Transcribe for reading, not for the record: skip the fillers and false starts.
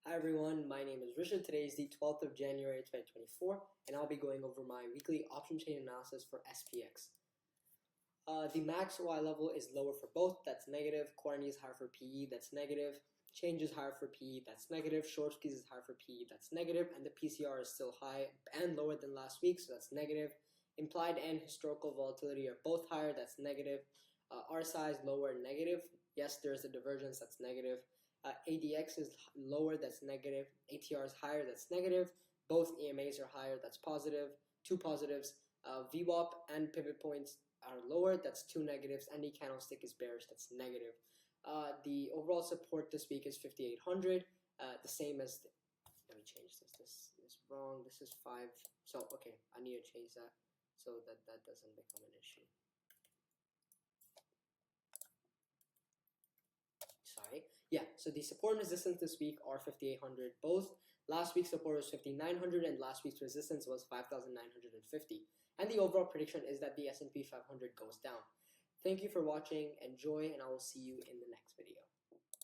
Hi everyone, my name is Rishad. Today is the 12th of January 2024 and I'll be going over my weekly option chain analysis for SPX. The max Y level is lower for both, that's negative. Quantity is higher for PE, that's negative. Change is higher for PE, that's negative. Short squeeze is higher for PE, that's negative. And the PCR is still high and lower than last week, so that's negative. Implied and historical volatility are both higher, that's negative. RSI is lower, negative. Yes, there's a divergence, that's negative. ADX is lower, that's negative. ATR is higher, that's negative. Both EMAs are higher, that's positive. Two positives. VWAP and pivot points are lower, that's two negatives. And the candlestick is bearish, that's negative. The overall support this week is 5,800. The same as, let me change this. This is wrong. This is 5. So, okay, I need to change that so that doesn't become an issue. Yeah, so the support and resistance this week are 5,800 both. Last week's support was 5,900 and last week's resistance was 5,950. And the overall prediction is that the S&P 500 goes down. Thank you for watching, enjoy, and I will see you in the next video.